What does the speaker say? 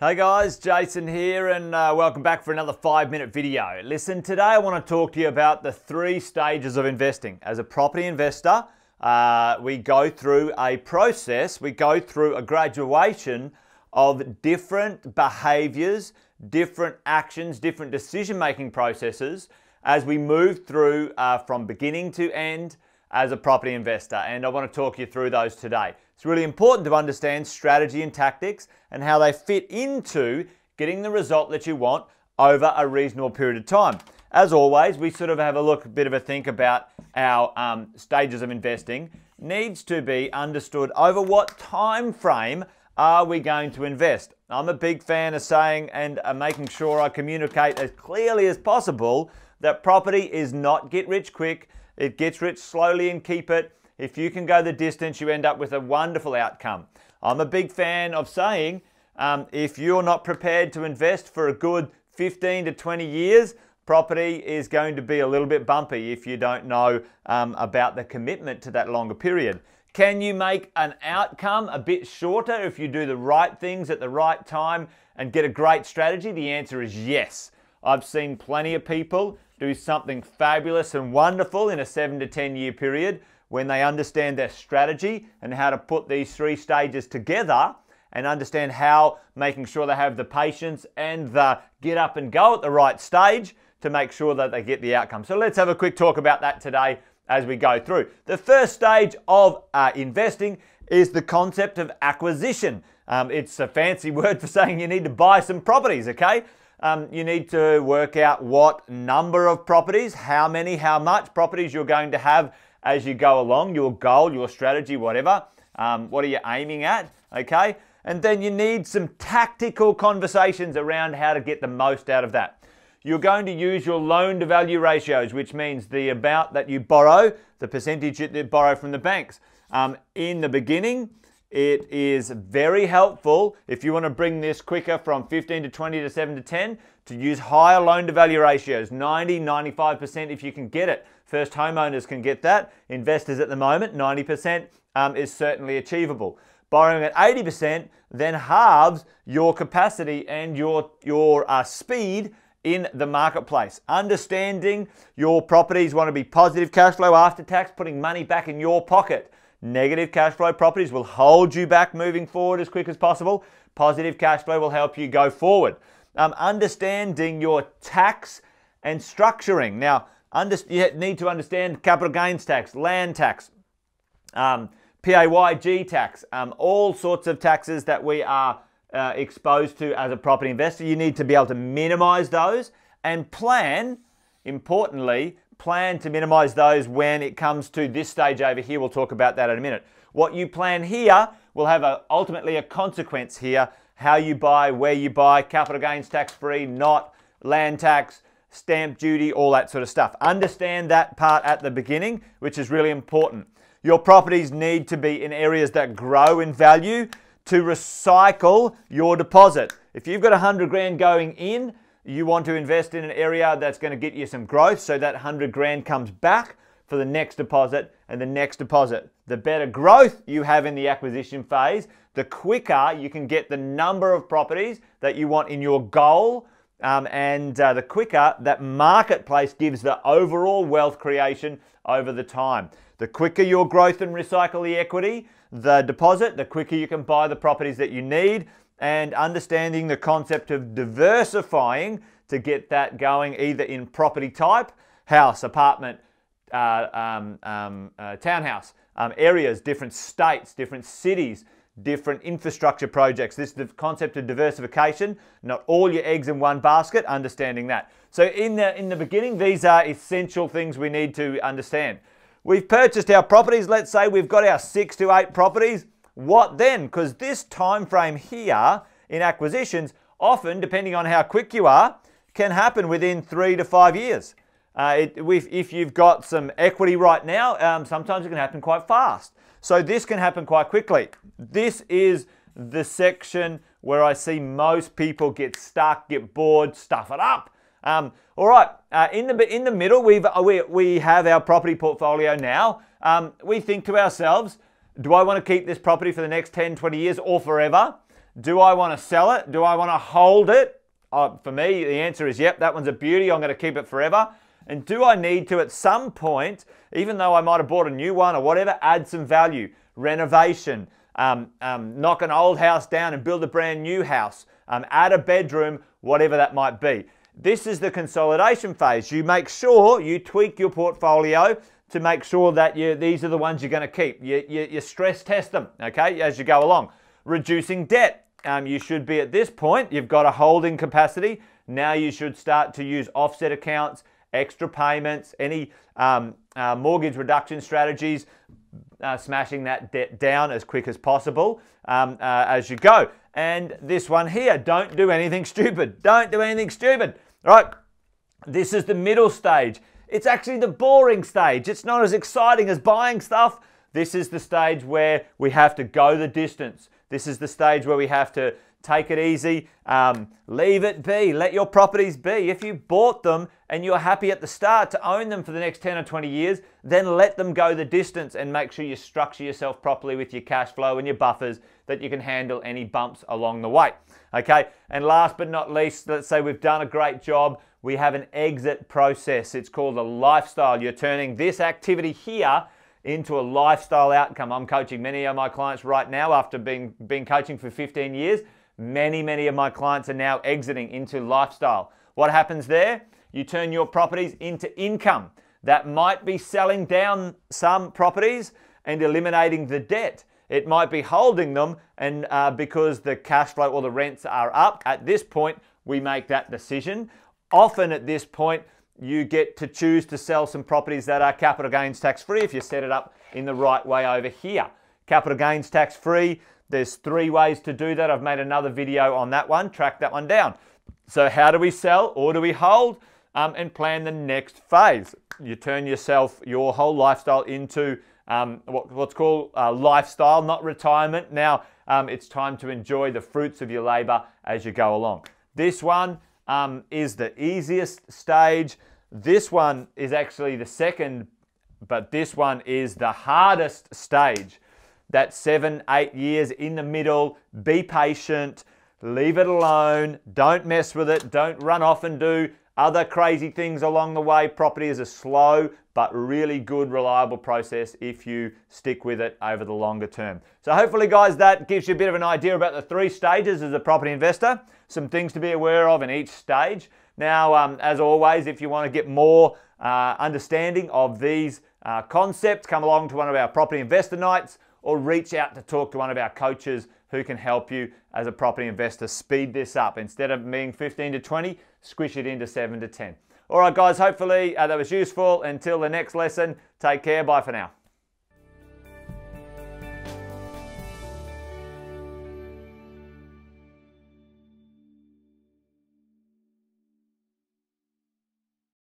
Hey guys, Jason here and welcome back for another 5-minute video. Listen, today I want to talk to you about the 3 stages of investing. As a property investor, we go through a process, we go through a graduation of different behaviours, different actions, different decision-making processes as we move through from beginning to end as a property investor, and I want to talk you through those today. It's really important to understand strategy and tactics and how they fit into getting the result that you want over a reasonable period of time. As always, we sort of have a bit of a think about our stages of investing. Needs to be understood over what time frame are we going to invest. I'm a big fan of saying and making sure I communicate as clearly as possible that property is not get rich quick. It gets rich slowly and keep it. If you can go the distance, you end up with a wonderful outcome. I'm a big fan of saying if you're not prepared to invest for a good 15 to 20 years, property is going to be a little bit bumpy if you don't know about the commitment to that longer period. Can you make an outcome a bit shorter if you do the right things at the right time and get a great strategy? The answer is yes. I've seen plenty of people do something fabulous and wonderful in a 7 to 10 year period when they understand their strategy and how to put these 3 stages together and understand how making sure they have the patience and the get up and go at the right stage to make sure that they get the outcome. So let's have a quick talk about that today as we go through. The first stage of investing is the concept of acquisition. It's a fancy word for saying you need to buy some properties, okay? You need to work out what number of properties, how many, how much properties you're going to have as you go along, your goal, your strategy, whatever. What are you aiming at, okay? And then you need some tactical conversations around how to get the most out of that. You're going to use your loan to value ratios, which means the amount that you borrow, the percentage that you borrow from the banks. In the beginning, it is very helpful if you want to bring this quicker from 15 to 20 to 7 to 10 to use higher loan to value ratios, 90, 95% if you can get it. First homeowners can get that. Investors at the moment, 90% is certainly achievable. Borrowing at 80% then halves your capacity and your speed in the marketplace. Understanding your properties want to be positive cash flow after tax, putting money back in your pocket. Negative cash flow properties will hold you back moving forward as quick as possible. Positive cash flow will help you go forward. Understanding your tax and structuring. Now, you need to understand capital gains tax, land tax, PAYG tax, all sorts of taxes that we are exposed to as a property investor. You need to be able to minimize those and plan, importantly, plan to minimize those when it comes to this stage over here. We'll talk about that in a minute. What you plan here will have ultimately a consequence here. How you buy, where you buy, capital gains tax free, not, land tax, stamp duty, all that sort of stuff. Understand that part at the beginning, which is really important. Your properties need to be in areas that grow in value to recycle your deposit. If you've got 100 grand going in, you want to invest in an area that's going to get you some growth so that 100 grand comes back for the next deposit and the next deposit. The better growth you have in the acquisition phase, the quicker you can get the number of properties that you want in your goal, and the quicker that marketplace gives the overall wealth creation over the time. The quicker your growth and recycle the equity, the deposit, the quicker you can buy the properties that you need, and understanding the concept of diversifying to get that going either in property type, house, apartment, townhouse, areas, different states, different cities, different infrastructure projects. This is the concept of diversification, not all your eggs in one basket, understanding that. So in the beginning, these are essential things we need to understand. We've purchased our properties. Let's say we've got our 6 to 8 properties. What then? Because this time frame here in acquisitions, often, depending on how quick you are, can happen within 3 to 5 years. If you've got some equity right now, sometimes it can happen quite fast. So this can happen quite quickly. This is the section where I see most people get stuck, get bored, stuff it up. All right, in the middle, we have our property portfolio now. We think to ourselves, do I want to keep this property for the next 10, 20 years or forever? Do I want to sell it? Do I want to hold it? For me, the answer is yep, that one's a beauty. I'm going to keep it forever. And do I need to, at some point, even though I might have bought a new one or whatever, add some value? Renovation, knock an old house down and build a brand new house, add a bedroom, whatever that might be. This is the consolidation phase. You make sure you tweak your portfolio to make sure that these are the ones you're going to keep. You stress test them, okay, as you go along. Reducing debt. You should be at this point, you've got a holding capacity. Now you should start to use offset accounts, extra payments, any mortgage reduction strategies, smashing that debt down as quick as possible as you go. And this one here, don't do anything stupid. Don't do anything stupid. All right, this is the middle stage. It's actually the boring stage. It's not as exciting as buying stuff. This is the stage where we have to go the distance. This is the stage where we have to take it easy, leave it be, let your properties be. If you bought them and you're happy at the start to own them for the next 10 or 20 years, then let them go the distance and make sure you structure yourself properly with your cash flow and your buffers that you can handle any bumps along the way. Okay, and last but not least, let's say we've done a great job. We have an exit process. It's called a lifestyle. You're turning this activity here into a lifestyle outcome. I'm coaching many of my clients right now after being coaching for 15 years. Many of my clients are now exiting into lifestyle. What happens there? You turn your properties into income. That might be selling down some properties and eliminating the debt. It might be holding them and because the cash flow or the rents are up. At this point, we make that decision. Often at this point, you get to choose to sell some properties that are capital gains tax free if you set it up in the right way over here. Capital gains tax free. There's 3 ways to do that. I've made another video on that one. Track that one down. So how do we sell or do we hold? And plan the next phase. You turn your whole lifestyle into what's called lifestyle, not retirement. Now it's time to enjoy the fruits of your labor as you go along. This one is the easiest stage. This one is actually the second, but this one is the hardest stage. That 7-8 years in the middle. Be patient, leave it alone, don't mess with it, don't run off and do other crazy things along the way. Property is a slow but really good, reliable process if you stick with it over the longer term. So hopefully, guys, that gives you a bit of an idea about the 3 stages as a property investor, some things to be aware of in each stage. Now, as always, if you want to get more understanding of these concepts, come along to one of our property investor nights or reach out to talk to one of our coaches who can help you as a property investor speed this up. Instead of being 15 to 20, squish it into 7 to 10. All right, guys, hopefully that was useful. Until the next lesson, take care. Bye for now.